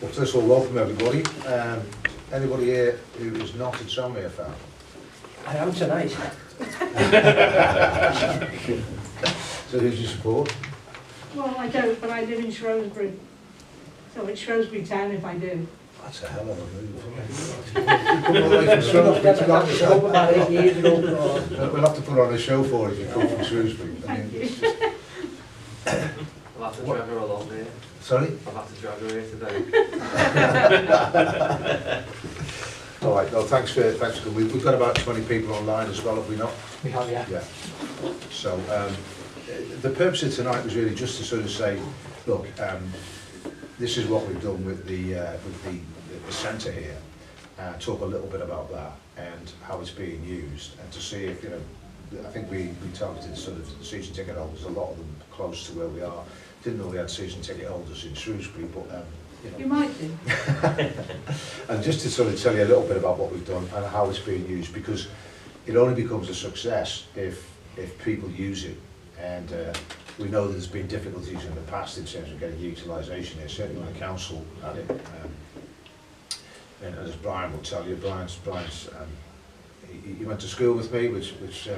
Well, first of all, welcome everybody. Anybody here who is not a Tranmere fan? I am tonight. So who do you support? Well, I don't, but I live in Shrewsbury. So it's Shrewsbury Town if I do. That's a hell of a move. Come all the way from Shrewsbury to Glasgow. About 8 years ago. We'll have to put on a show for it if you come from Shrewsbury. Thank you. It's just... I'll have to drag her along here. Sorry? I'll have to drag her here today. All right, no, thanks for coming. We've got about 20 people online as well, have we not? We have, yeah. Yeah. So the purpose of tonight was really just to sort of say, look, this is what we've done with the centre here. Talk a little bit about that and how it's being used, and to see if, you know, I think we targeted sort of season ticket holders, a lot of them close to where we are. Didn't know we had season ticket holders in Shrewsbury, but you know. You might do. And just to sort of tell you a little bit about what we've done and how it's being used, because it only becomes a success if people use it. And we know that there's been difficulties in the past in terms of getting utilisation here, certainly when the council had it. And as Brian will tell you, Brian's he went to school with me, which You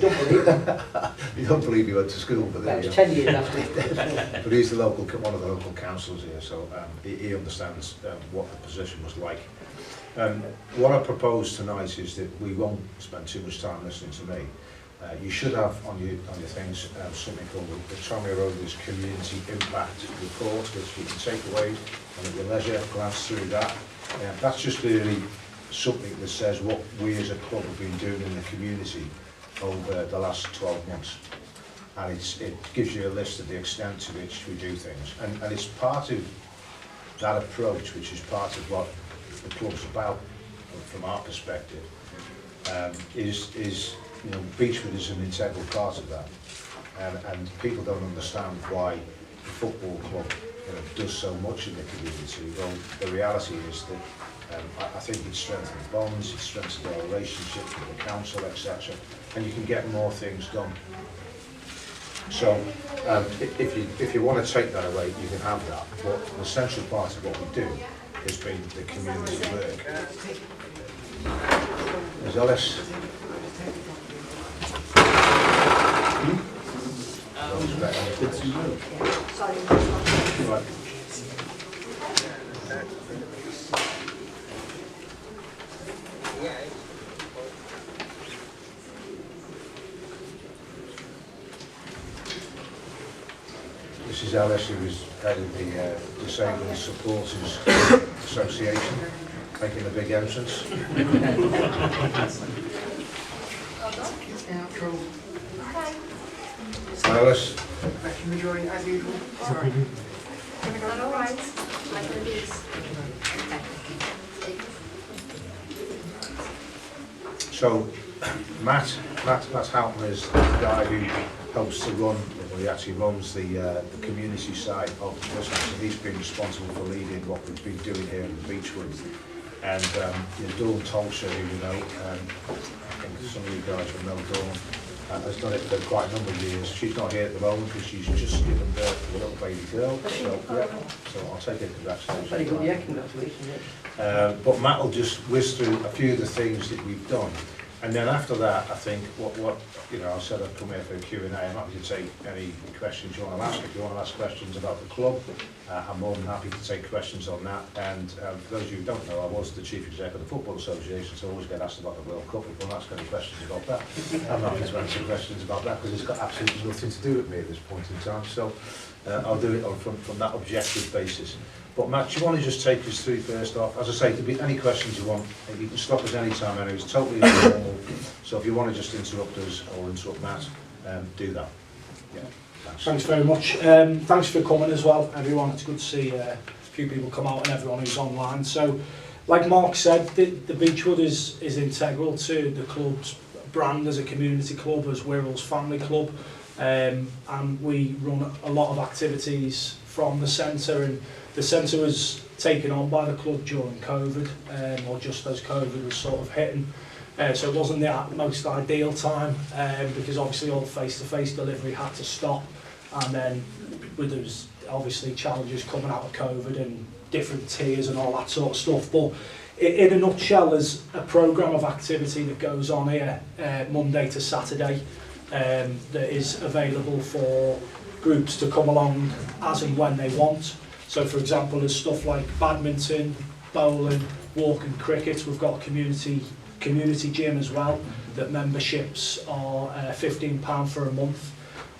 don't believe it? you don't believe he went to school, but there That you was go. 10 years after. But he's the local, one of the local councillors here, so he understands what the position was like. What I propose tonight is that we won't spend too much time listening to me. You should have on your things something called the Tranmere Rovers Community Impact Report, which you can take away and at your leisure glance through that. That's just really something that says what we as a club have been doing in the community over the last 12 months. And it gives you a list of the extent to which we do things. And it's part of that approach, which is part of what the club's about from our perspective, is you know, Beechwood is an integral part of that. And people don't understand why the football club, you know, does so much in the community. Well, the reality is that I think it strengthens bonds, it strengthens our relationships with the council, etc. And you can get more things done. So if you want to take that away, you can have that. But an essential part of what we do has been the community work. There's Ellis. Right. This is Alice, who was head of the Disabled Supporters Association, making a big entrance. Hi Alice. Majority as usual. Sorry. All right. Like it is. So Matt Houghton is the guy who helps to run, well, he actually runs the community side of the business, and he's been responsible for leading what we've been doing here in Beechwood. And you know, Dawn Tolsher, who you know, I think some of you guys will know Dawn, has done it for quite a number of years. She's not here at the moment because she's just given birth to a little baby girl. So, yeah, so I'll take it, congratulations. Very good, yeah, congratulations. But Matt will just whiz through a few of the things that we've done. And then after that, I think what you know, I said I'd come here for a Q&A. I'm happy to take any questions you want to ask. If you want to ask questions about the club, I'm more than happy to take questions on that. And for those of you who don't know, I was the Chief Executive of the Football Association, so I always get asked about the World Cup. If you want to ask any questions about that, I'm happy to answer questions about that, because it's got absolutely nothing to do with me at this point in time. So I'll do it from that objective basis. But Matt, do you want to just take us through first off? As I say, there'll be any questions you want, you can stop us any time, and it's totally normal. So if you want to just interrupt us or interrupt Matt, do that. Yeah, Thanks very much. Thanks for coming as well, everyone. It's good to see a few people come out and everyone who's online. So, like Mark said, the Beechwood is integral to the club's brand as a community club, as Wirrell's family club, and we run a lot of activities from the centre, and the centre was taken on by the club during COVID, or just as COVID was sort of hitting. So it wasn't the most ideal time, because obviously all face-to-face delivery had to stop, and then with those obviously challenges coming out of COVID and different tiers and all that sort of stuff. But in a nutshell, there's a programme of activity that goes on here Monday to Saturday that is available for groups to come along as and when they want. So for example, there's stuff like badminton, bowling, walking, cricket. We've got a community gym as well, that memberships are £15 for a month.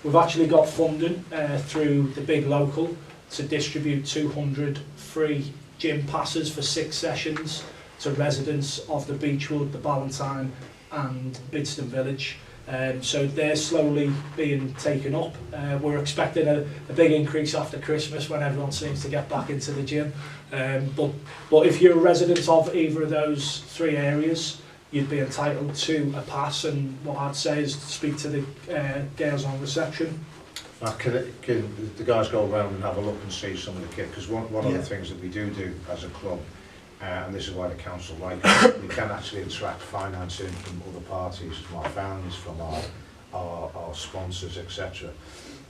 We've actually got funding through the big local to distribute 200 free gym passes for 6 sessions to residents of the Beechwood, the Ballantyne and Bidston Village. So they're slowly being taken up. We're expecting a big increase after Christmas when everyone seems to get back into the gym. But if you're a resident of either of those 3 areas, you'd be entitled to a pass, and what I'd say is speak to the girls on reception. Can the guys go around and have a look and see some of the kit? Because one of Yeah. the things that we do as a club, and this is why the council like it, we can actually attract financing from other parties, from our families, from our sponsors, etc.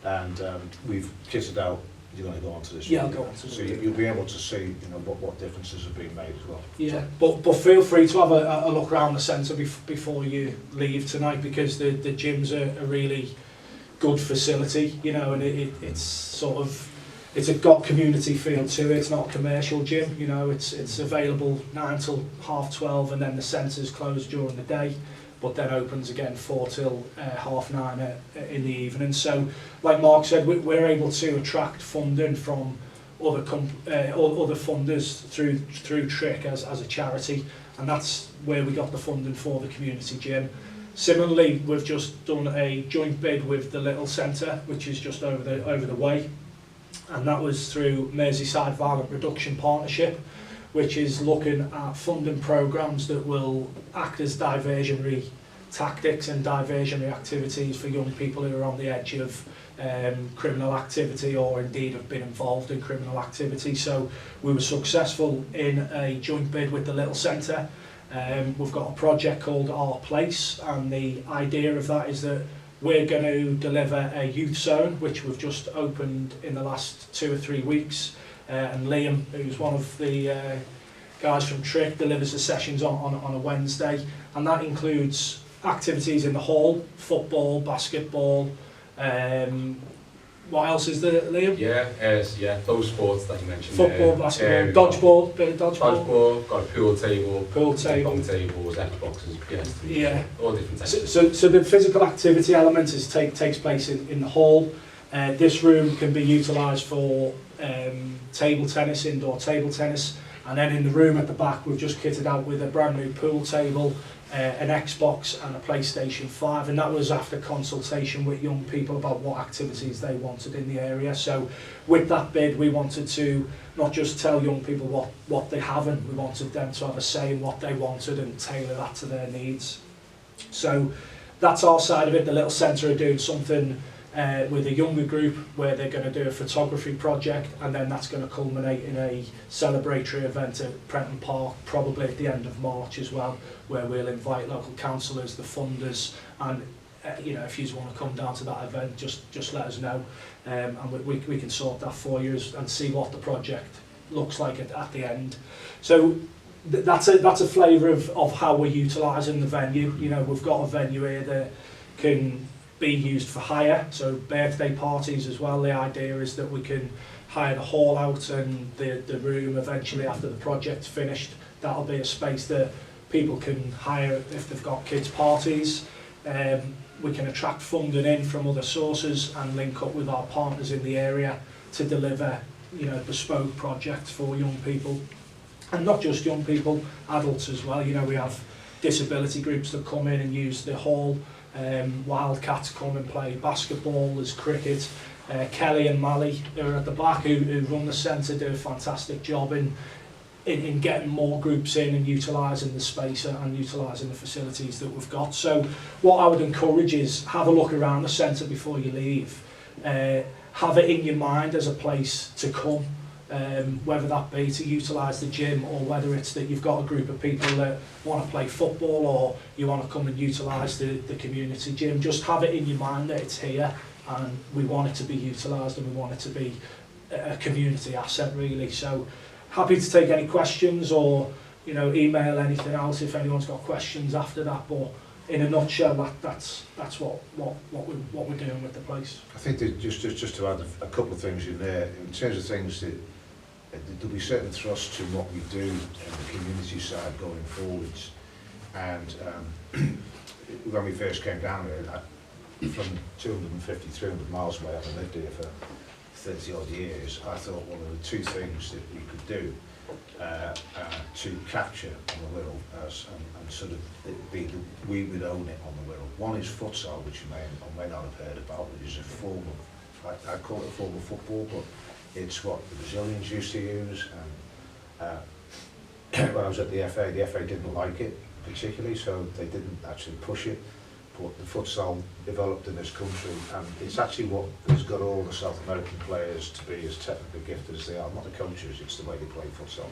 And we've kitted out. You're going to go on to this. Yeah, I'll go on to So it. you'll be able to see, what differences have been made as well. Yeah, but feel free to have a look around the centre before you leave tonight, because the gym's a really good facility, and it's sort of, it's got community feel to it. It's not a commercial gym, it's available 9 till 12:30, and then the centre's closed during the day, but then opens again 4 till 9:30 in the evening. So, like Mark said, we're able to attract funding from other funders through Trick as a charity, and that's where we got the funding for the community gym. Similarly, we've just done a joint bid with the Little Centre, which is just over the way, and that was through Merseyside Violent Reduction Partnership, which is looking at funding programmes that will act as diversionary tactics and diversionary activities for young people who are on the edge of criminal activity, or indeed have been involved in criminal activity. So we were successful in a joint bid with the Little Centre. We've got a project called Our Place, and the idea of that is that we're going to deliver a youth zone, which we've just opened in the last 2 or 3 weeks. And Liam, who's one of the guys from Trick, delivers the sessions on a Wednesday, and that includes activities in the hall: football, basketball. What else is there, Liam? Yeah, those sports that you mentioned. Football, basketball, dodgeball, bit of dodgeball. Dodgeball, got a pool table, Table. tables, Xboxes, PS3, Yeah. all different types. So the physical activity element takes place in the hall. This room can be utilised for table tennis, indoor table tennis, and then in the room at the back we've just kitted out with a brand new pool table, an Xbox and a PlayStation 5, and that was after consultation with young people about what activities they wanted in the area. So with that bid, we wanted to not just tell young people what they haven't, we wanted them to have a say in what they wanted and tailor that to their needs. So that's our side of it. The Little Centre are doing something with a younger group where they're going to do a photography project, and then that's going to culminate in a celebratory event at Prenton Park, probably at the end of March as well, where we'll invite local councillors, the funders, and if you want to come down to that event, just let us know, and we can sort that for you and see what the project looks like at the end. So that's a flavour of how we're utilising the venue. We've got a venue here that can be used for hire, so birthday parties as well. The idea is that we can hire the hall out, and the room eventually, after the project's finished, that'll be a space that people can hire if they've got kids' parties. We can attract funding in from other sources and link up with our partners in the area to deliver bespoke projects for young people, and not just young people, adults as well. We have disability groups that come in and use the hall. Wildcats come and play basketball, there's cricket. Kelly and Mally, who are at the back, who run the centre, do a fantastic job in getting more groups in and utilising the space and utilising the facilities that we've got. So what I would encourage is have a look around the centre before you leave. Have it in your mind as a place to come, whether that be to utilise the gym, or whether it's that you've got a group of people that want to play football, or you want to come and utilise the community gym. Just have it in your mind that it's here and we want it to be utilised, and we want it to be a community asset really. So happy to take any questions or, you know, email anything else if anyone's got questions after that. But in a nutshell, that's what we're doing with the place. I think that just to add a couple of things in there, in terms of things that there'll be certain thrusts in what we do in the community side going forwards. And when we first came down here, from 250, 300 miles away, having lived here for 30 odd years, I thought one of the two things that we could do to capture on the Wirral and sort of we would own it on the Wirral. One is futsal, which you may or may not have heard about, which is a form of, I call it a form of football, but it's what the Brazilians used to use. And when I was at the FA didn't like it particularly, so they didn't actually push it. But the futsal developed in this country, and it's actually what has got all the South American players to be as technically gifted as they are. Not the coaches, it's the way they play futsal.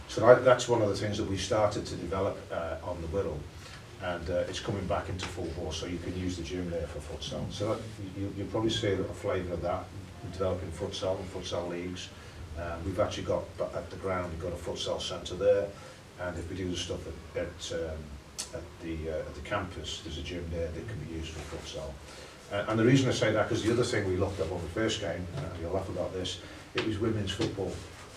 So that's one of the things that we started to develop on the Wirral, and it's coming back into full force, so you can use the gym there for futsal. So you'll probably see a flavour of that, developing futsal and futsal leagues. We've actually got, at the ground, we've got a futsal centre there, and if we do the stuff at the campus, there's a gym there that can be used for futsal. And the reason I say that, because the other thing we looked at on the first game, you'll laugh about this, it was women's football.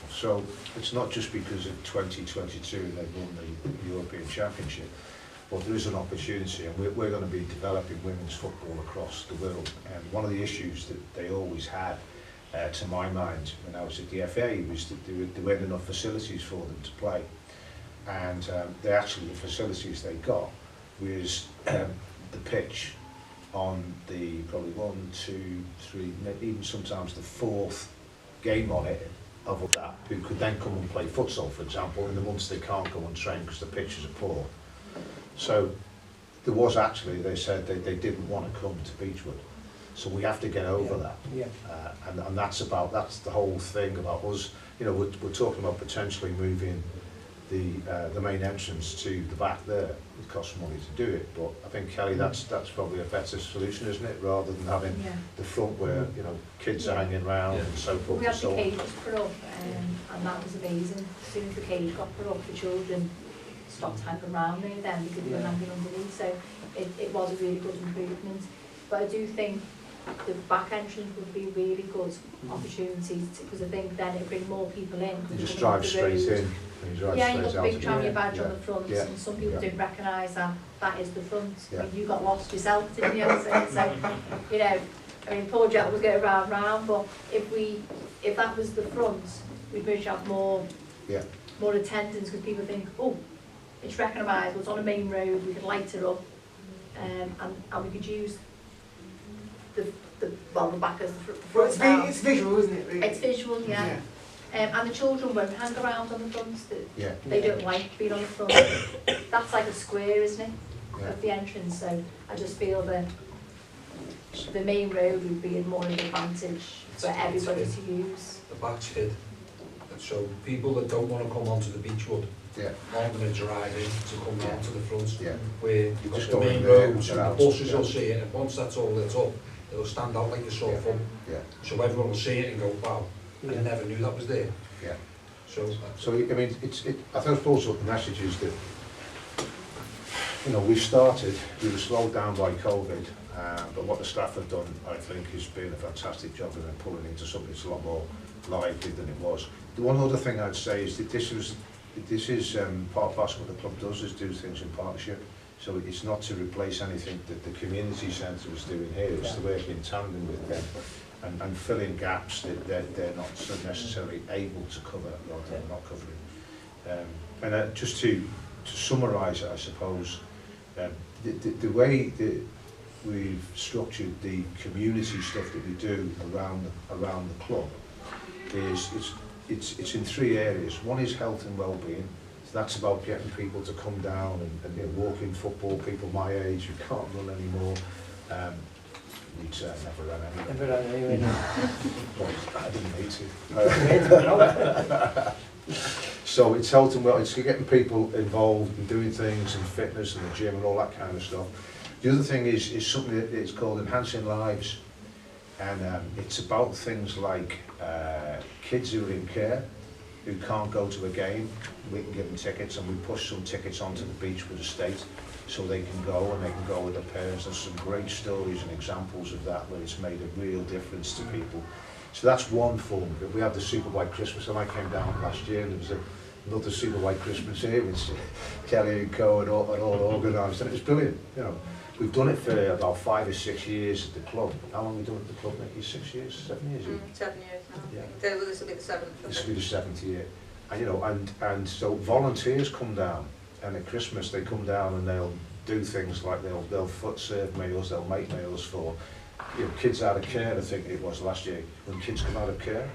So it's not just because of 2022 they've won the European Championship, but there is an opportunity, and we're going to be developing women's football across the world. And one of the issues that they always had, to my mind, when I was at the FA, was that there weren't enough facilities for them to play. And the facilities they got was the pitch on the probably 1, 2, 3, maybe even sometimes the 4th game on it of that, who could then come and play futsal, for example, in the months they can't go and train because the pitches are poor. So there was actually, they said they didn't want to come to Beechwood. So we have to get over that. Yeah. And that's the whole thing about us. You know, we're talking about potentially moving the main entrance to the back there. It costs money to do it, but I think, Kelly, that's probably a better solution, isn't it, rather than having the front where, you know, kids are hanging around and so forth. We had the cages put up, and that was amazing. As soon as the cage got put up, the children stopped hanging around there then because they were hanging underneath, so it was a really good improvement. But I do think the back entrance would be really good opportunities, because I think then it'd bring more people in. You just drive straight in. You've got the big trammy badge on the front, and some people don't recognise that is the front. I mean, you got lost yourself, didn't you? So, you know, I mean, poor Jack was going round, but if that was the front, we'd much have more attendance, because people think, oh, it's recognisable, it's on a main road, we could light it up, and we could use the back as the front. Well, it's visual, isn't it? Really? It's visual, yeah. And the children won't hang around on the front. They don't like being on the front. That's like a square, isn't it, of the entrance? So I just feel that the main road would be more of an advantage for everybody to use. The back's hid. So people that don't want to come onto the Beechwood aren't going to drive in to come down to the front. Where you've got the main roads and the buses will see it, and once that's all lit up, it'll stand out like a sore thumb. So everyone will see it and go, wow, I never knew that was there. So I mean, I think also the message is that, you know, we were slowed down by COVID, but what the staff have done, I think, has been a fantastic job of pulling into something that's a lot more lively than it was. The one other thing I'd say is that this is part and parcel of what the club does, is do things in partnership. So it's not to replace anything that the community centre was doing here, it's to work in tandem with them and fill in gaps that they're not so necessarily able to cover, or they're not covering. And just to summarise it, I suppose, the way that we've structured the community stuff that we do around the club is it's in 3 areas. One is health and well-being. So that's about getting people to come down and you know, walking football, people my age who can't run anymore. You'd never run anyway. Never run anyway, no. Well, I didn't need to. So it's health and well, it's getting people involved in doing things and fitness and the gym and all that kind of stuff. The other thing is something that it's called enhancing lives, and it's about things like kids who are in care, who can't go to a game, we can give them tickets, and we push some tickets onto the Beechwood estate so they can go, and they can go with their parents. There's some great stories and examples of that where it's made a real difference to people. So that's one form. We have the Super White Christmas, and I came down last year and there was another Super White Christmas here, which Kelly and Co and all organised, and it was brilliant. You know, we've done it for about 5 or 6 years at the club. How long have we done it at the club, Nicky? 6 years, 7 years? 7 years now. Yeah. This will be the 7th. This will be the 7th year. And you know, and so volunteers come down, and at Christmas they come down and they'll do things like they'll foot serve meals, they'll make meals for, you know, kids out of care. I think it was last year, when kids come out of care,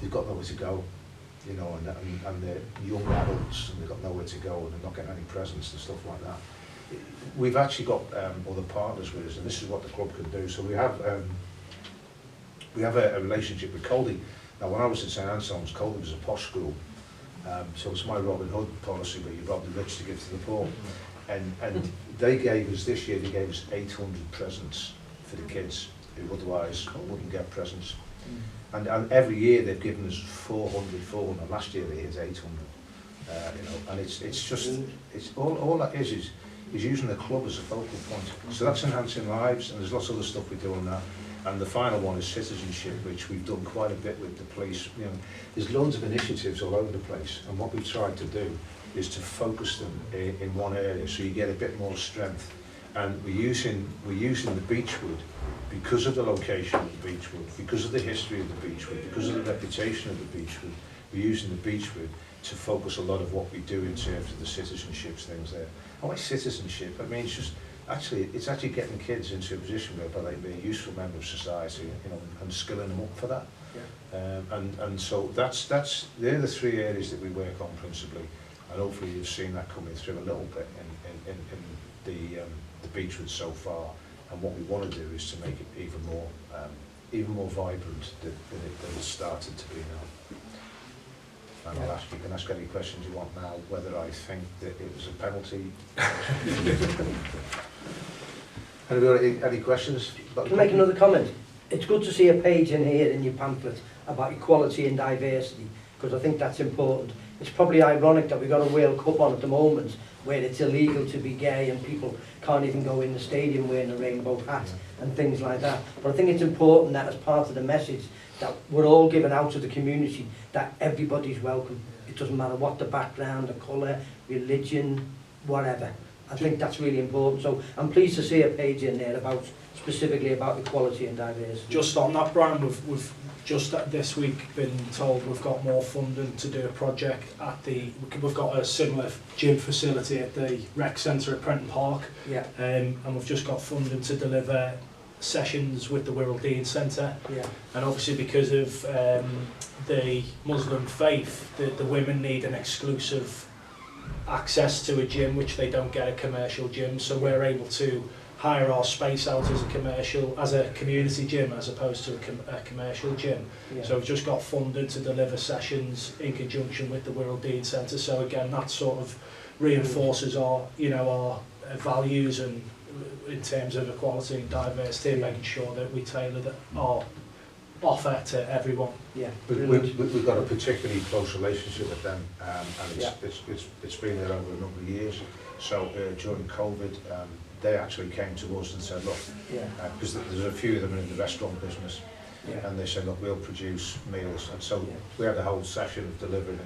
they've got nowhere to go, you know, and they're young adults and they've got nowhere to go and they're not getting any presents and stuff like that. We've actually got other partners with us, and this is what the club can do. So we have a relationship with Coldy. Now, when I was at St Anselm's, Coldy was a posh school, so it's my Robin Hood policy where you rob the rich to give to the poor. And they gave us, this year, they gave us 800 presents for the kids who otherwise wouldn't get presents. And every year they've given us 400 for them, and last year they hit 800. You know, and it's just, it's all that is using the club as a focal point. So that's enhancing lives, and there's lots of other stuff we do on that. And the final one is citizenship, which we've done quite a bit with the police. You know, there's loads of initiatives all over the place, and what we've tried to do is to focus them in one area, so you get a bit more strength. And we're using the Beechwood because of the location of the Beechwood, because of the history of the Beechwood, because of the reputation of the Beechwood. We're using the Beechwood to focus a lot of what we do in terms of the citizenships things there. I like citizenship. I mean, it's actually getting kids into a position where they be a useful member of society, you know, and skilling them up for that. Yeah. And so they're the 3 areas that we work on principally, and hopefully you've seen that coming through a little bit in the Beechwood so far. And what we want to do is to make it even more vibrant than it's started to be now. And you can ask any questions you want now, whether I think that it was a penalty. Any questions? Can I make another comment? It's good to see a page in here in your pamphlet about equality and diversity, because I think that's important. It's probably ironic that we've got a World Cup on at the moment where it's illegal to be gay and people can't even go in the stadium wearing a rainbow hat and things like that. But I think it's important that as part of the message that we're all given out to the community, that everybody's welcome. It doesn't matter what the background, the colour, religion, whatever. I think that's really important. So I'm pleased to see a page in there specifically about equality and diversity. Just on that, Brian, we've just this week been told we've got more funding to do a project we've got a similar gym facility at the rec centre at Prenton Park. Yeah. And we've just got funding to deliver sessions with the Wirral Dean Centre. Yeah. And obviously because of the Muslim faith, the women need an exclusive access to a gym which they don't get at commercial gyms, so we're able to hire our space out as a community gym as opposed to a commercial gym. Yeah. So we've just got funded to deliver sessions in conjunction with the Wirral Dean Centre. So again, that sort of reinforces our values and in terms of equality and diversity, and making sure that we tailor our offer to everyone. Yeah. We've got a particularly close relationship with them, and it's been there over a number of years. So during COVID, they actually came to us and said, look, because there's a few of them in the restaurant business, and they said, look, we'll produce meals. And so we had a whole session of delivering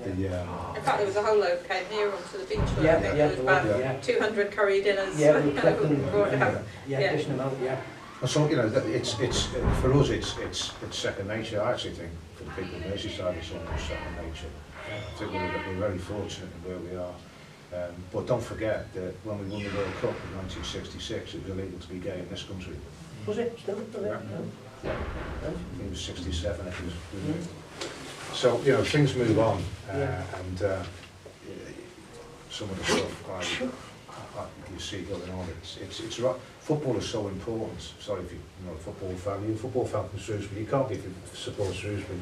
the... In fact, there was a whole load came here onto the beach. Yeah, there was about 200 curry dinners. Yeah, we kept them brought out. dishing them out, yeah. And so, you know, it's for us, it's second nature. I actually think for the people in Merseyside, it's almost second nature. I think we're very fortunate in where we are. But don't forget that when we won the World Cup in 1966, it was illegal to be gay in this country. Was it still? Yeah. I think it was 67. It was removed. So, you know, things move on, and some of the stuff you see going on, it's right. Football is so important. Sorry if you're not a football fan. You're a football fan from Shrewsbury. You can't be if you support Shrewsbury.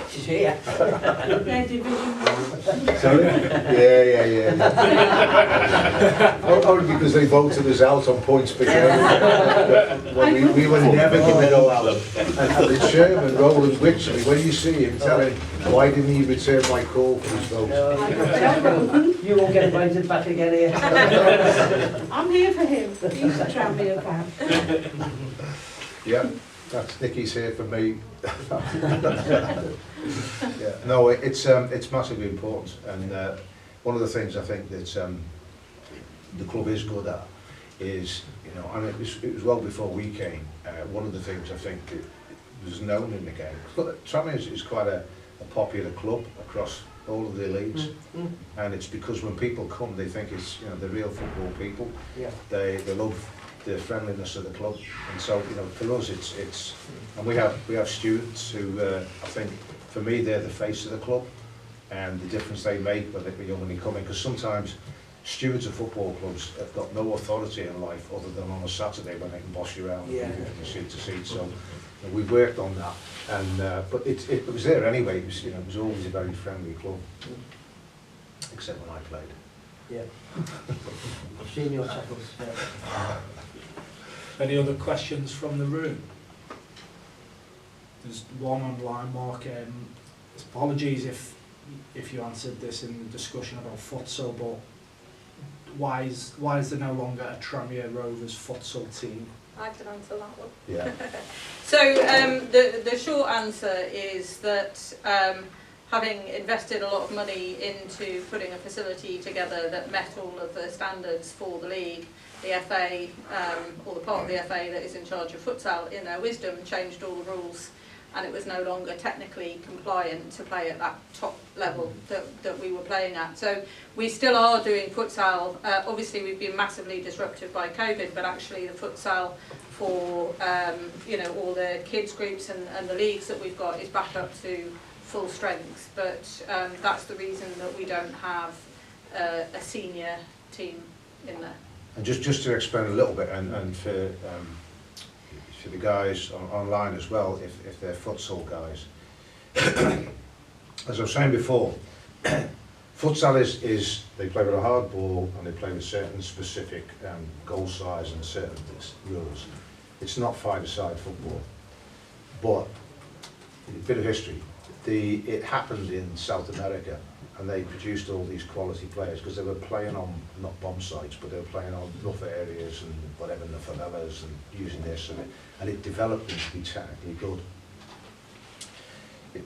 She's here. Their division one. Sorry? Yeah. Only because they voted us out on points per game. Well, we were never going to go out. And the chairman, Roland Witchley, when you see him, tell him, why didn't he return my call for his vote? You won't get invited back again here. I'm here for him. He's a Tranmere fan. Yeah, that's Nicky's here for me. Yeah, no, it's massively important, and one of the things I think that the club is good at is, you know, and it was well before we came. One of the things I think that was known in the game. Tranmere is quite a popular club across all of the leagues, and it's because when people come, they think it's, you know, the real football people. Yeah. They love the friendliness of the club, and so, you know, for us it's and we have students who I think for me they're the face of the club, and the difference they make when they come in, because sometimes stewards of football clubs have got no authority in life other than on a Saturday when they can boss you around from seat to seat. So you know, we worked on that, and but it was there anyway. It was, you know, it was always a very friendly club, except when I played. Yeah. I've seen your chuckles. Yeah. Any other questions from the room? There's one online, Mark. Apologies if you answered this in the discussion about futsal, but why is there no longer a Tranmere Rovers futsal team? I can answer that one. Yeah. So the short answer is that having invested a lot of money into putting a facility together that met all of the standards for the league, the FA, or the part of the FA that is in charge of futsal, in their wisdom, changed all the rules, and it was no longer technically compliant to play at that top level that we were playing at. So we still are doing futsal. Obviously we've been massively disrupted by COVID, but actually the futsal for you know, all the kids groups and the leagues that we've got is back up to full strength. But that's the reason that we don't have a senior team in there. And just to explain a little bit, and for the guys online as well, if they're futsal guys, as I was saying before, futsal is they play with a hard ball and they play with certain specific goal size and certain rules. It's not five-a-side football, but a bit of history. It happened in South America, and they produced all these quality players because they were playing on, not bomb sites, but they were playing on rough areas and whatever, in the favelas, and using this, and it developed them to be technically good.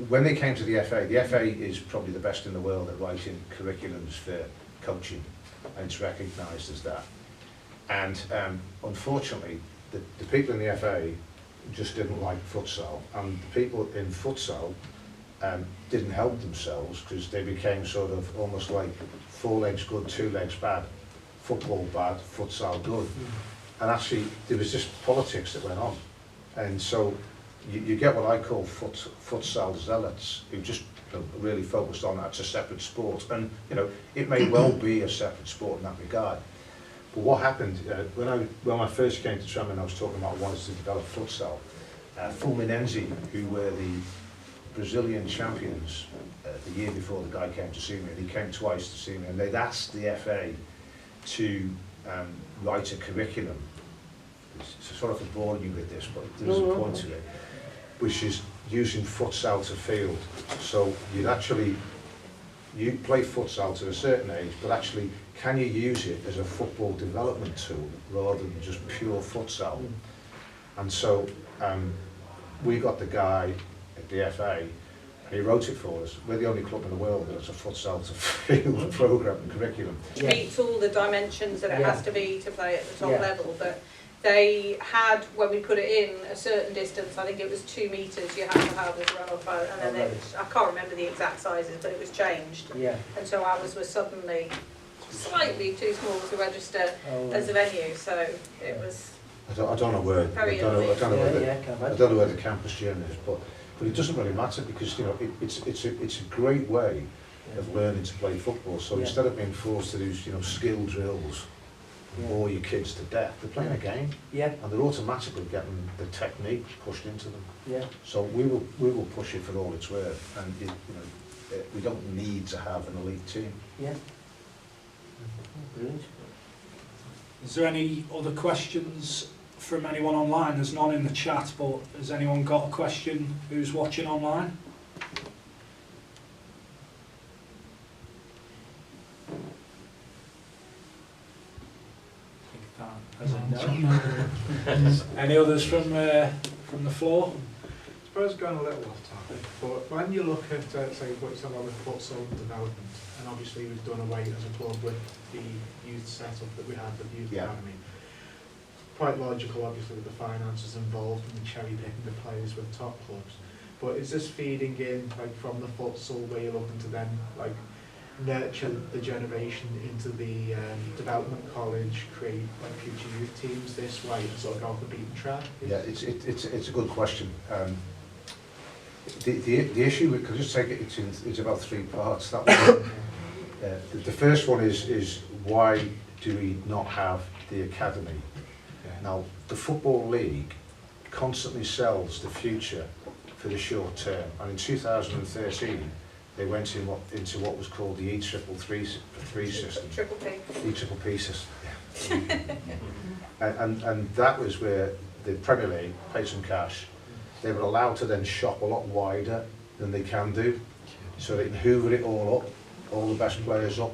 When they came to the FA is probably the best in the world at writing curriculums for coaching, and it's recognised as that. And unfortunately, the people in the FA just didn't like futsal, and the people in futsal didn't help themselves, because they became sort of almost like 4 legs good, 2 legs bad, football bad, futsal good. And actually there was just politics that went on, and so you get what I call futsal zealots, who just really focused on that's a separate sport, and you know, it may well be a separate sport in that regard. But what happened when I first came to Tranmere, I was talking about wanting to develop futsal. Fluminense, who were the Brazilian champions the year before the guy came to see me, and he came twice to see me, and they'd asked the FA to write a curriculum. It's sort of boring you with this, but there's a point to it, which is using futsal to field. So you play futsal to a certain age, but actually can you use it as a football development tool rather than just pure futsal? And so we got the guy at the FA, and he wrote it for us. We're the only club in the world that has a futsal to field program and curriculum. It meets all the dimensions that it has to be to play at the top level, but they had, when we put it in, a certain distance, I think it was 2 metres you had to have as run-off, and then I can't remember the exact sizes, but it was changed. And so ours was suddenly slightly too small to register as a venue, so it was I don't know where very I don't know where the campus gym is, but it doesn't really matter, because you know it's a great way of learning to play football. So instead of being forced to do skill drills, and bore your kids to death. They're playing a game, Yeah, and they're automatically getting the technique pushed into them. yeah. So we will push it for all it's worth, and we don't need to have an elite team. Yeah. Brilliant. Is there any other questions from anyone online? There's none in the chat, but has anyone got a question who's watching online? Any others from the floor? I suppose going a little off topic, but when you look at, say, for example, the futsal development, and obviously we've done away as a club with the youth setup that we had, the youth academy, quite logical obviously with the finances involved and the cherry picking the players with top clubs, but is this feeding in like from the futsal where you're looking to then like nurture the generation into the development college, create like future youth teams this way and sort of go off the beaten track? Yeah, it's a good question. The issue, we could just take it, it's about three parts. That one, the first one is why do we not have the academy? Now, the Football League constantly sells the future for the short term, and in 2013 they went into what was called the E333 system. Triple P. E-triple-P system. and that was where the Premier League paid some cash. They were allowed to then shop a lot wider than they can do, so they can hoover it all up, all the best players up.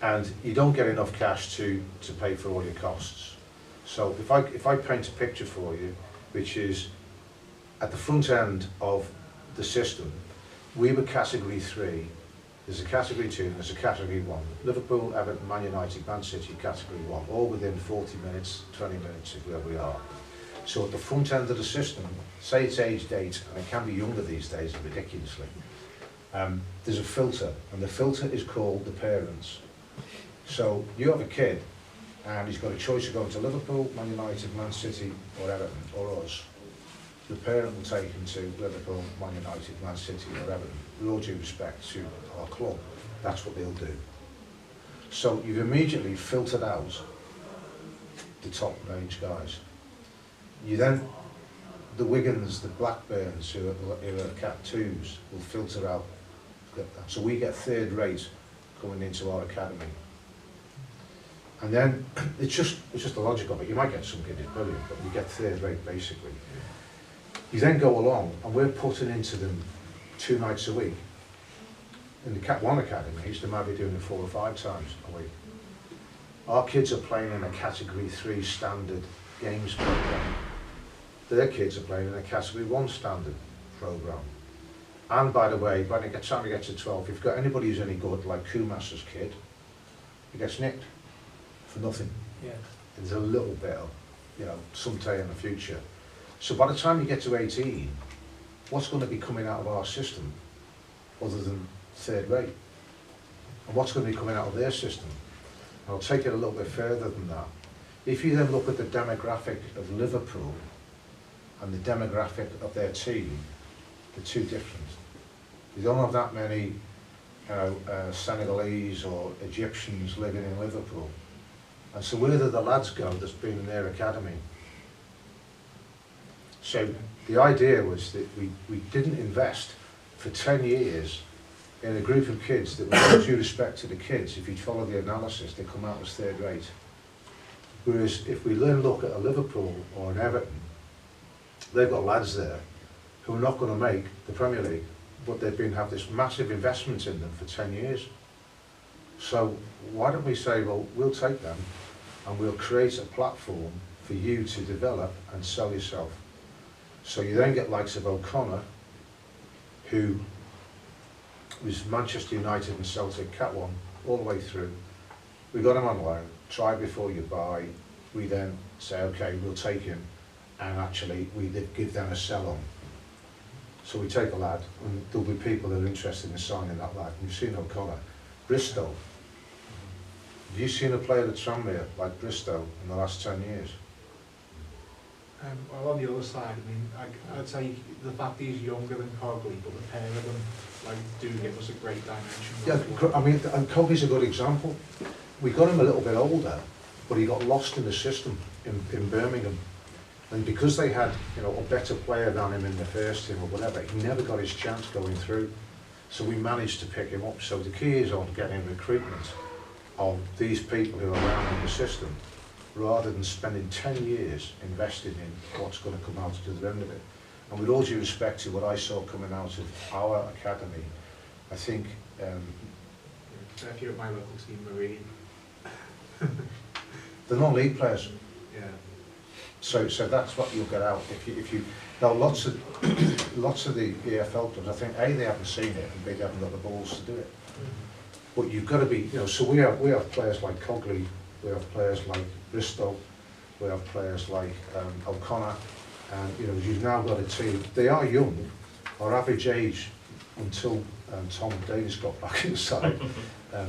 And you don't get enough cash to pay for all your costs. So if I paint a picture for you, which is at the front end of the system, we were category 3, there's a category 2 and there's a category 1. Liverpool, Everton, Man United, Man City, category 1, all within 40 minutes, 20 minutes of where we are. So at the front end of the system, say it's aged 8, and it can be younger these days ridiculously, there's a filter, and the filter is called the parents. So you have a kid, and he's got a choice of going to Liverpool, Man United, Man City, or Everton, or us. The parent will take him to Liverpool, Man United, Man City, or Everton. With all due respect to our club, that's what they'll do. So you've immediately filtered out the top range guys. You then, the Wigans, the Blackburns, who are Cat 2s, will filter out. So we get third rate coming into our academy. And then it's just the logic of it. You might get some kid who's brilliant, but you get third rate basically. You then go along, and we're putting into them 2 nights a week. In the Cat 1 academies, they might be doing it 4 or 5 times a week. Our kids are playing in a category 3 standard games program. Their kids are playing in a category 1 standard program. And by the way, by the time you get to 12, if you've got anybody who's any good, like Kumas's kid, he gets nicked for nothing. Yeah. There's a little bit of, someday in the future. So by the time you get to 18, what's going to be coming out of our system other than third rate? And what's going to be coming out of their system? And I'll take it a little bit further than that. If you then look at the demographic of Liverpool and the demographic of their team, they're too different. You don't have that many Senegalese or Egyptians living in Liverpool. And so where do the lads go that's been in their academy? So the idea was that we didn't invest for 10 years in a group of kids that, with all due respect to the kids, if you follow the analysis, they come out as third rate. Whereas if we then look at a Liverpool or an Everton, they've got lads there who are not going to make the Premier League, but they've have this massive investment in them for 10 years. So why don't we say, well, we'll take them and we'll create a platform for you to develop and sell yourself. So you then get likes of O'Connor, who was Manchester United and Celtic Cat 1 all the way through. We got him on loan, try before you buy. We then say, okay, we'll take him, and actually we give them a sell-on. So we take a lad, and there'll be people that are interested in signing that lad. You've seen O'Connor. Bristow. Have you seen a player at Tranmere like Bristow in the last 10 years? Well, on the other side, I mean, I'd say the fact that he's younger than Cogley, but the pair of them do give us a great dimension. Yeah, I mean, and Cogley's a good example. we got him a little bit older, but he got lost in the system in Birmingham. And because they had, you know, a better player than him in the first team or whatever, he never got his chance going through. So we managed to pick him up. So the key is on getting recruitment of these people who are around in the system, rather than spending 10 years investing in what's going to come out to the end of it. And with all due respect to what I saw coming out of our academy, I think... if you're at my local team, Marine. They're non-league players. Yeah. So that's what you'll get out. If you now lots of the EFL clubs, I think A, they haven't seen it, and B, they haven't got the balls to do it. But you've got to be, you know, so we have players like Cogley, we have players like Bristow, we have players like O'Connor, and you know, you've now got a team. They are young. Our average age, until Tom Davis got back inside,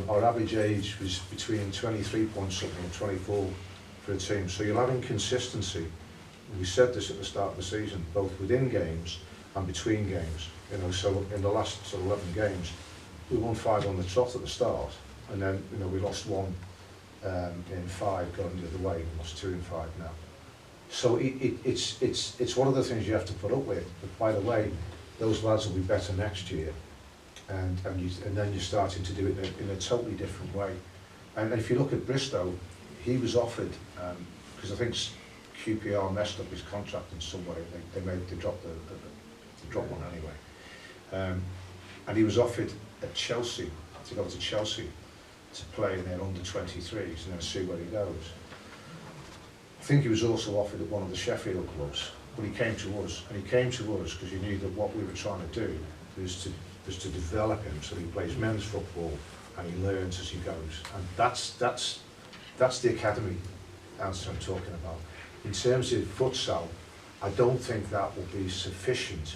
our average age was between 23 point something and 24 for a team. So you'll have inconsistency. We said this at the start of the season, both within games and between games. You know, so in the last sort of 11 games, we won 5 on the trot at the start, and then you know we lost 1 in 5 going the other way. We lost 2 in 5 now. So it's one of the things you have to put up with. But by the way, those lads will be better next year, and then you're starting to do it in a totally different way. And if you look at Bristow, he was offered, because I think QPR messed up his contract in some way. They dropped one anyway, and he was offered at Chelsea to go to Chelsea to play in their under-23s and then see where he goes. I think he was also offered at one of the Sheffield clubs, but he came to us, and he came to us because he knew that what we were trying to do was to develop him so he plays men's football and he learns as he goes. And that's the academy answer I'm talking about. In terms of futsal, I don't think that will be sufficient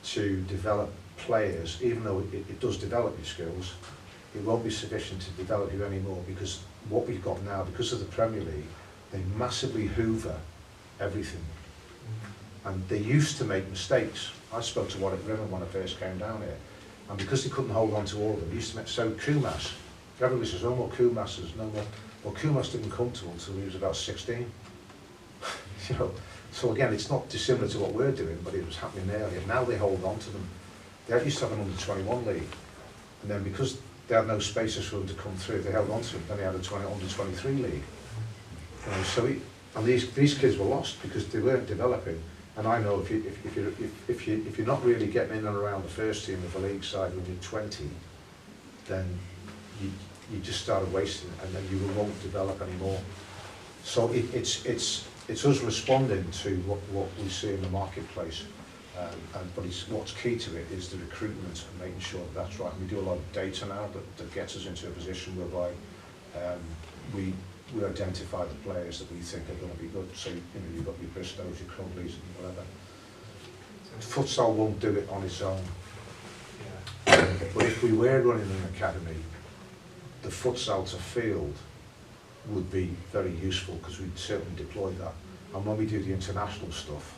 to develop players, even though it does develop your skills. It won't be sufficient to develop you anymore, because what we've got now, because of the Premier League, they massively hoover everything. And they used to make mistakes. I spoke to Warwick River when I first came down here, and because they couldn't hold on to all of them, they used to make, so Kumas, everybody says, no more Kumases, no more. Well, Kumas didn't come to until he was about 16. You know, so again, it's not dissimilar to what we're doing, but it was happening earlier. Now they hold on to them. They used to have an under-21 league, and then because they had no spaces for them to come through, they held on to them. Then they had a under-23 league. You know, so and these kids were lost because they weren't developing. And I know if you're not really getting in and around the first team of the league side when you're 20, then you just started wasting, and then you won't develop anymore. So it's us responding to what we see in the marketplace, but what's key to it is the recruitment and making sure that's right. And we do a lot of data now that gets us into a position whereby we identify the players that we think are going to be good. So you know, you've got your Bristows, your Crumleys, and whatever. Futsal won't do it on its own. Yeah. But if we were running an academy, the futsal to field would be very useful, because we'd certainly deploy that. And when we do the international stuff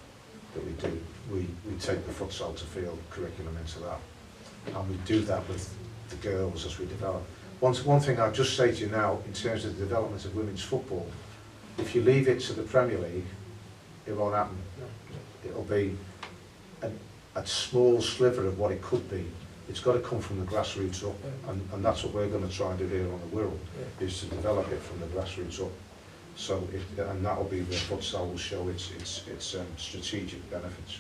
that we do, we take the futsal to field curriculum into that. And we do that with the girls as we develop. One thing I'll just say to you now, in terms of the development of women's football, if you leave it to the Premier League, it won't happen. It'll be a small sliver of what it could be. It's got to come from the grassroots up, and that's what we're going to try and do here on the Wirral, is to develop it from the grassroots up. So, and that'll be where futsal will show its strategic benefits.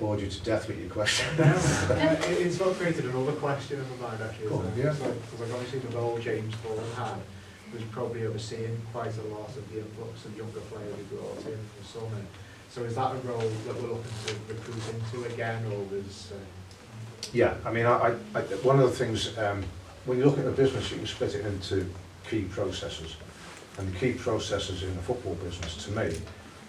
Bored you to death with your question. It's not created another question in my mind, actually. Yeah. Because obviously the role James Paul had was probably overseeing quite a lot of the influx of younger players we brought in from the summer. So is that a role that we're looking to recruit into again, or was... Yeah, I mean, one of the things, when you look at the business, you can split it into key processes. And the key processes in the football business, to me,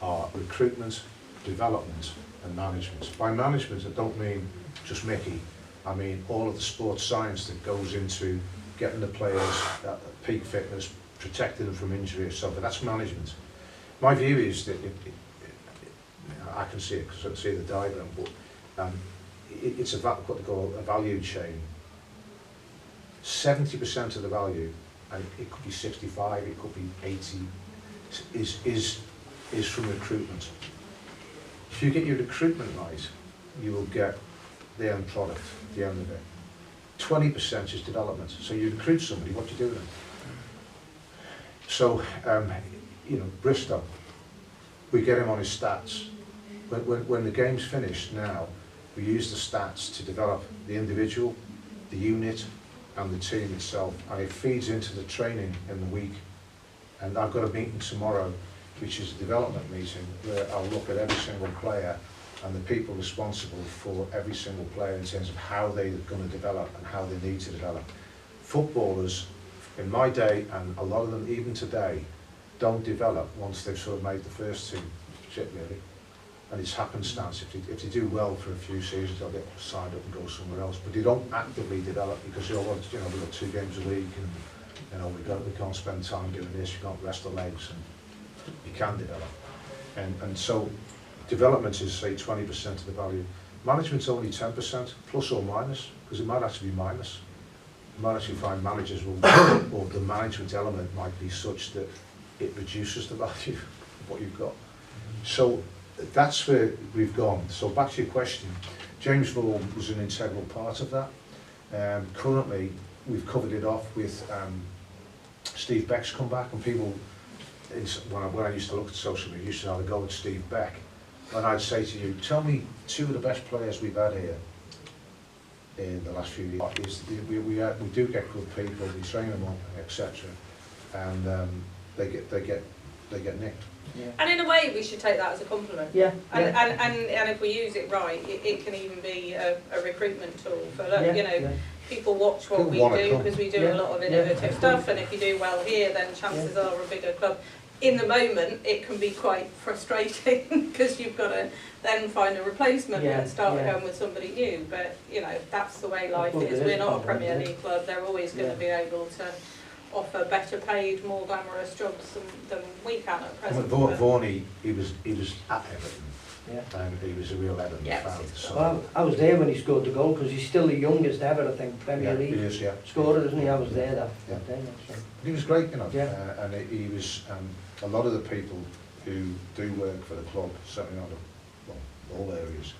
are recruitment, development, and management. By management, I don't mean just Mickey. I mean all of the sports science that goes into getting the players at peak fitness, protecting them from injury or something. That's management. My view is that I can see it because I can see the diagram, but it's what they call a value chain. 70% of the value and it could be 65, it could be 80, is from recruitment. If you get your recruitment right, you will get the end product at the end of it. 20% is development. So you recruit somebody, what do you do with them? So, you know, Bristow, we get him on his stats. When the game's finished now, we use the stats to develop the individual, the unit, and the team itself. And it feeds into the training in the week. And I've got a meeting tomorrow, which is a development meeting, where I'll look at every single player and the people responsible for every single player in terms of how they're going to develop and how they need to develop. Footballers, in my day, and a lot of them even today, don't develop once they've sort of made the first team shit, really. And it's happenstance. If they do well for a few seasons, they'll get signed up and go somewhere else. But they don't actively develop because you know, we've got 2 games a week, and you know we can't spend time doing this. You can't rest the legs, and you can develop. And so development is, say, 20% of the value. Management's only 10%, plus or minus, because it might actually be minus. You might actually find managers will, or the management element might be such that it reduces the value of what you've got. So that's where we've gone. So back to your question, James Vaughan was an integral part of that. Currently, we've covered it off with Steve Beck's come back, and people, when I used to look at social media, used to have a go at Steve Beck. And I'd say to you, tell me 2 of the best players we've had here in the last few years. We do get good people, we train them up, etc. And they get nicked. Yeah. And in a way, we should take that as a compliment. Yeah. And if we use it right, it can even be a recruitment tool for, you know, yeah. People watch what we do because we do a lot of innovative stuff, and if you do well here, then chances are a bigger club. In the moment, it can be quite frustrating because you've got to then find a replacement and start again with somebody new. But you know, that's the way life is. We're not a Premier League club. They're always going to be able to offer better paid, more glamorous jobs than we can at present. Vaughan, he was at Everton, and he was a real Everton fan. So. Well, I was there when he scored the goal because he's still the youngest ever, I think, Premier League. He is, scorer, isn't he? I was there that day. So. He was great, you know, and he was. A lot of the people who do work for the club, certainly not all areas,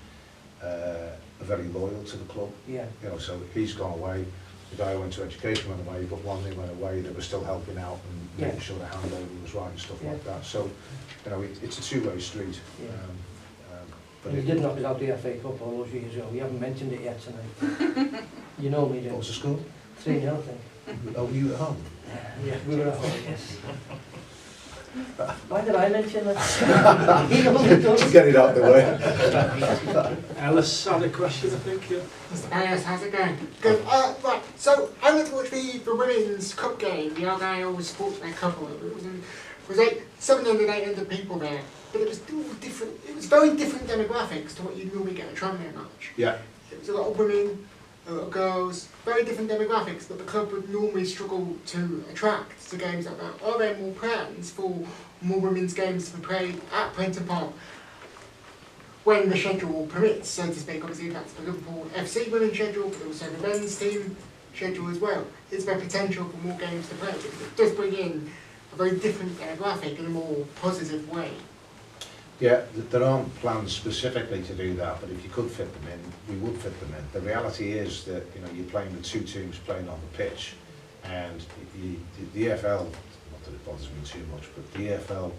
are very loyal to the club. Yeah. You know, so he's gone away. The guy who went to education went away, but one they went away, they were still helping out and making sure the handover was right and stuff like that. So, you know, it's a two-way street. Yeah. But he did knock us out the FA Cup all those years ago. We haven't mentioned it yet tonight. You know me, what was the score? 3-0, I think. Oh, were you at home? Yeah, we were at home, yes. Why did I mention that? He only does. Get it out of the way. Alice had a question, I think. Yes, how's it going? Good. Right, so I went to watch the Women's Cup game. The Argyle supports their couple. It was like 700, 800 people there. But it was all different. It was very different demographics to what you'd normally get at a Tranmere match. Yeah. It was a lot of women, a lot of girls, very different demographics that the club would normally struggle to attract to games like that. Are there more plans for more women's games to be played at Prenton Park when the schedule permits, so to speak? Obviously that's the Liverpool FC women's schedule, but also the men's team schedule as well. Is there potential for more games to play? It does bring in a very different demographic in a more positive way. Yeah, there aren't plans specifically to do that, but if you could fit them in, we would fit them in. The reality is that, you know, you're playing with 2 teams playing on the pitch, and the EFL, not that it bothers me too much, but the EFL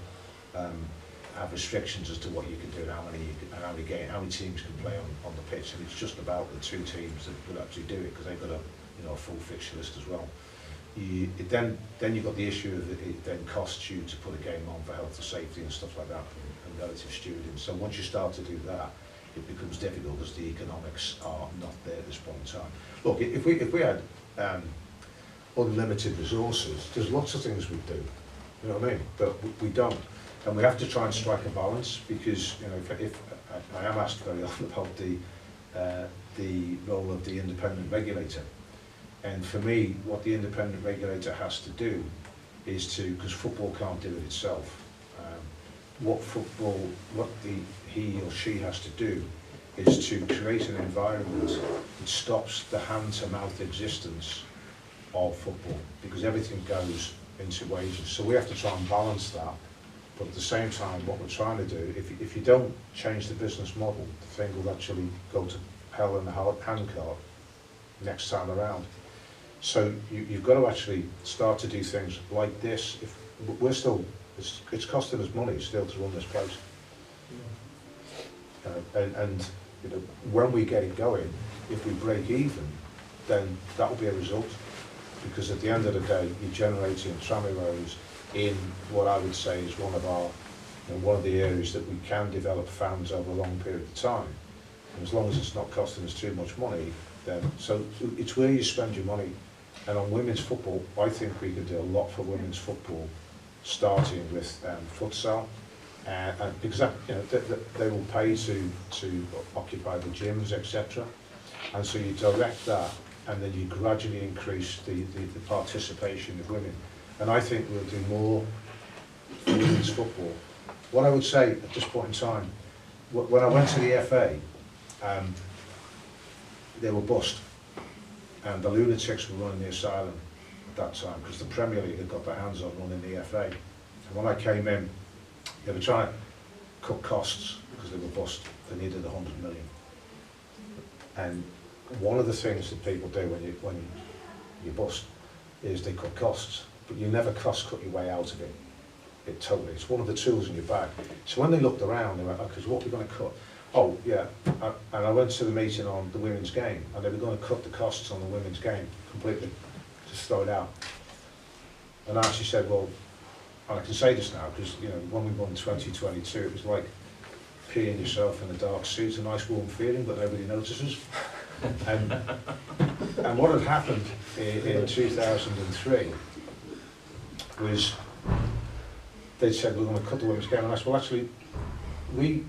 have restrictions as to what you can do and how many teams can play on the pitch, and it's just about the 2 teams that will actually do it because they've got a full fixture list as well. Then you've got the issue of it then costs you to put a game on for health and safety and stuff like that, and relative stewarding. So once you start to do that, it becomes difficult because the economics are not there at this point in time. Look, if we had unlimited resources, there's lots of things we'd do, you know what I mean? But we don't, and we have to try and strike a balance because, you know, if I am asked very often about the role of the independent regulator. And for me, what the independent regulator has to do is to, because football can't do it itself, what he or she has to do is to create an environment that stops the hand-to-mouth existence of football, because everything goes into wages. So we have to try and balance that. But at the same time, what we're trying to do, if you don't change the business model, the thing will actually go to hell in a handcart next time around. So you've got to actually start to do things like this. If we're still, it's costing us money still to run this place. And you know, when we get it going, if we break even, then that will be a result. Because at the end of the day, you're generating Tranmere in what I would say is one of the areas that we can develop fans over a long period of time. And as long as it's not costing us too much money, then so it's where you spend your money. And on women's football, I think we could do a lot for women's football, starting with futsal, and because that, you know, they will pay to occupy the gyms, etc. And so you direct that, and then you gradually increase the participation of women. And I think we'll do more for women's football. What I would say at this point in time, when I went to the FA, they were bust. And the lunatics were running the asylum at that time, because the Premier League had got their hands on running the FA. And when I came in, they were trying to cut costs because they were bust. They needed 100 million. And one of the things that people do when you bust is they cut costs, but you never cost cut your way out of it. It's one of the tools in your bag. So when they looked around, they went, okay, so what are we going to cut? Oh, yeah, and I went to the meeting on the women's game, and they were going to cut the costs on the women's game completely, just throw it out. And I actually said, well, and I can say this now, because you know, when we won 2022, it was like peeing yourself in a dark suit, a nice warm feeling, but nobody notices. And what had happened in 2003 was they said, we're going to cut the women's game, and I said, well, actually, we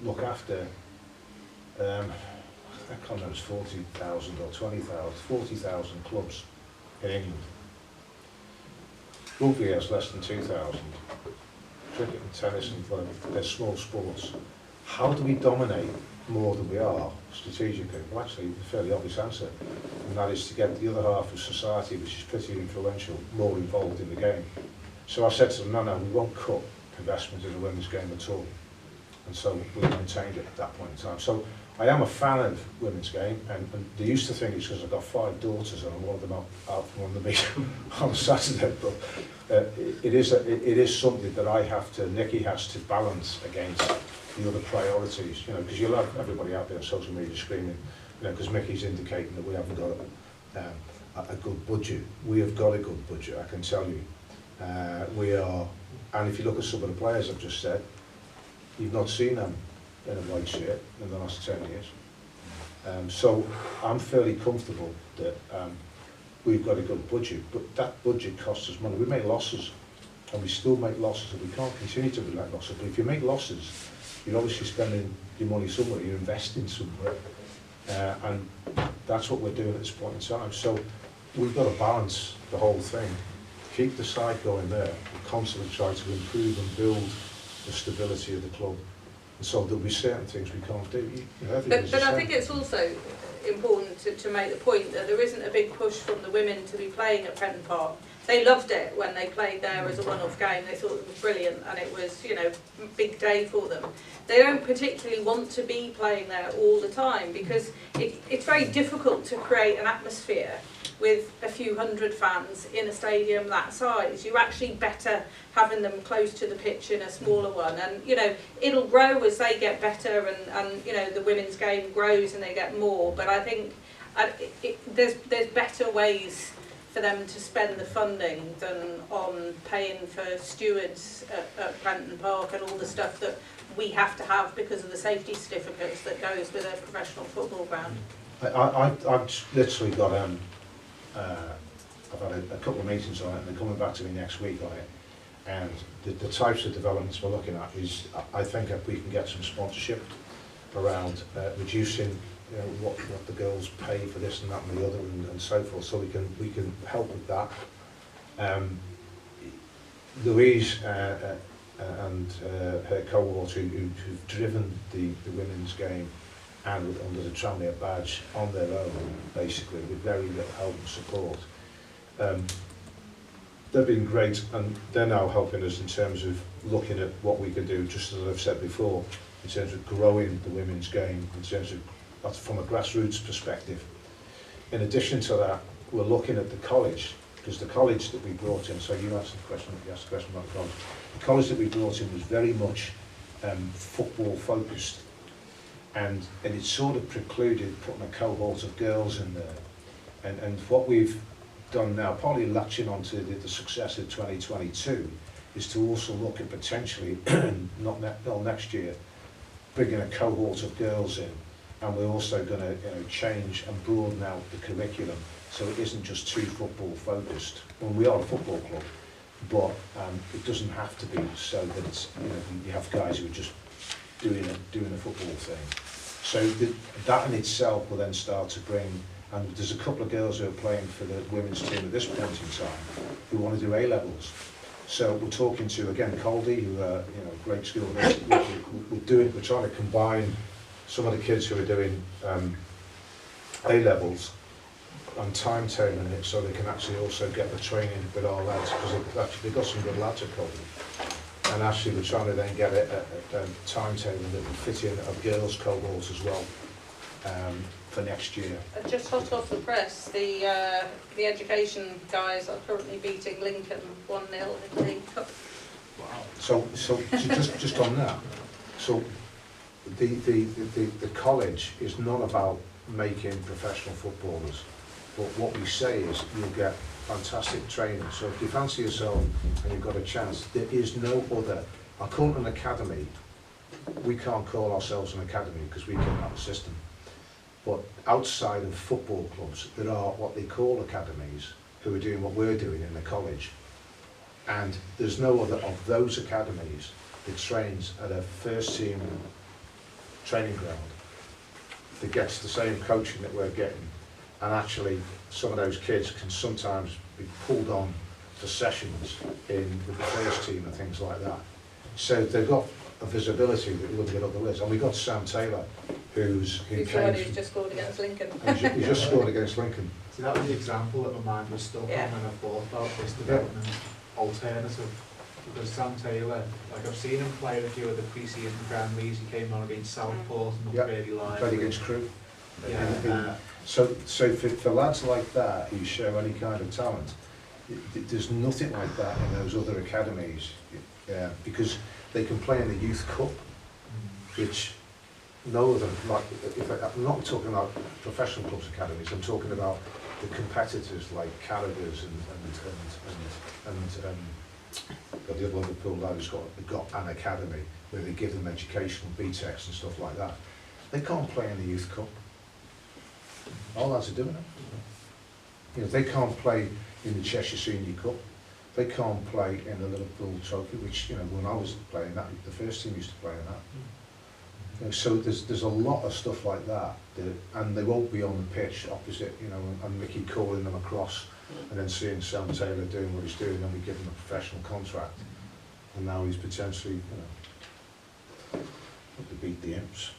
look after, I can't remember, it's 40,000 or 20,000, 40,000 clubs in England. Rugby has less than 2,000. Cricket and tennis and whatever, they're small sports. How do we dominate more than we are strategically? Well, actually, a fairly obvious answer, and that is to get the other half of society, which is pretty influential, more involved in the game. So I said to them, no, we won't cut investment in the women's game at all. And so we maintained it at that point in time. So I am a fan of women's game, and they used to think it's because I've got 5 daughters and I want them out from under me on Saturday, but it is something that I have to, Nikki has to balance against the other priorities, you know, because you'll have everybody out there on social media screaming, you know, because Mickey's indicating that we haven't got a good budget. We have got a good budget, I can tell you. We are, and if you look at some of the players I've just said, you've not seen them in a white shirt in the last 10 years. So I'm fairly comfortable that we've got a good budget, but that budget costs us money. We make losses, and we still make losses, and we can't continue to make losses. But if you make losses, you're obviously spending your money somewhere, you're investing somewhere, and that's what we're doing at this point in time. So we've got to balance the whole thing, keep the side going there, and constantly try to improve and build the stability of the club. And so there'll be certain things we can't do. You know, but I think it's also important to make the point that there isn't a big push from the women to be playing at Prenton Park. They loved it when they played there as a one-off game. They thought it was brilliant, and it was, you know, a big day for them. They don't particularly want to be playing there all the time, because it's very difficult to create an atmosphere with a few hundred fans in a stadium that size. You're actually better having them close to the pitch in a smaller one, and you know, it'll grow as they get better, and you know, the women's game grows and they get more. But I think there's better ways for them to spend the funding than on paying for stewards at Prenton Park and all the stuff that we have to have because of the safety certificates that goes with a professional football ground. I've literally got I've had a couple of meetings on it, and they're coming back to me next week on it. And the types of developments we're looking at is, I think if we can get some sponsorship around reducing, you know, what the girls pay for this and that and the other, and so forth, so we can help with that. Louise and her cohort who've driven the women's game and under the Tranmere badge on their own, basically, with very little help and support. They've been great, and they're now helping us in terms of looking at what we could do, just as I've said before, in terms of growing the women's game, in terms of, that's from a grassroots perspective. In addition to that, we're looking at the college, because the college that we brought in, so you asked the question about the college. The college that we brought in was very much football focused, and it sort of precluded putting a cohort of girls in there. And what we've done now, partly latching onto the success of 2022, is to also look at potentially, not next year, bringing a cohort of girls in, and we're also going to change and broaden out the curriculum so it isn't just too football focused. Well, we are a football club, but it doesn't have to be so that it's, you have guys who are just doing a football thing. So that in itself will then start to bring, and there's a couple of girls who are playing for the women's team at this point in time who want to do A-levels. So we're talking to, again, Caldy, who are great school. We're trying to combine some of the kids who are doing A-levels and timetabling it so they can actually also get the training with our lads, because they've got some good lads at Caldy. And actually we're trying to then get a timetable that will fit in a girls' cohort as well for next year. Just hot off the press, the education guys are currently beating Lincoln 1-0 in the League Cup. Wow. So just on that, so the college is not about making professional footballers, but what we say is you'll get fantastic training. So if you fancy yourself and you've got a chance, there is no other. I call it an academy. We can't call ourselves an academy because we came out of the system. But outside of football clubs, there are what they call academies who are doing what we're doing in the college. And there's no other of those academies that trains at a first team training ground that gets the same coaching that we're getting. And actually, some of those kids can sometimes be pulled on to sessions with the first team and things like that. So they've got a visibility that you wouldn't get otherwise. And we've got Sam Taylor, who's just scored against Lincoln. He just scored against Lincoln. See, that was the example that my mind was stuck on when I thought about this development alternative. Because Sam Taylor, like I've seen him play a few of the pre-season friendlies. He came on against Southport and looked really live. Played against Crewe. Yeah. So for lads like that who show any kind of talent, there's nothing like that in those other academies, because they can play in the Youth Cup, which no other, like, I'm not talking about professional clubs academies, I'm talking about the competitors like Carragher's and the other Liverpool lad who's got an academy where they give them educational BTECs and stuff like that. They can't play in the Youth Cup. All lads are doing it. They can't play in the Cheshire Senior Cup. They can't play in the Liverpool Trophy, which when I was playing that, the first team used to play in that. So there's a lot of stuff like that, and they won't be on the pitch opposite, and Mickey calling them across, and then seeing Sam Taylor doing what he's doing, and we give him a professional contract, and now he's potentially, to beat the Imps.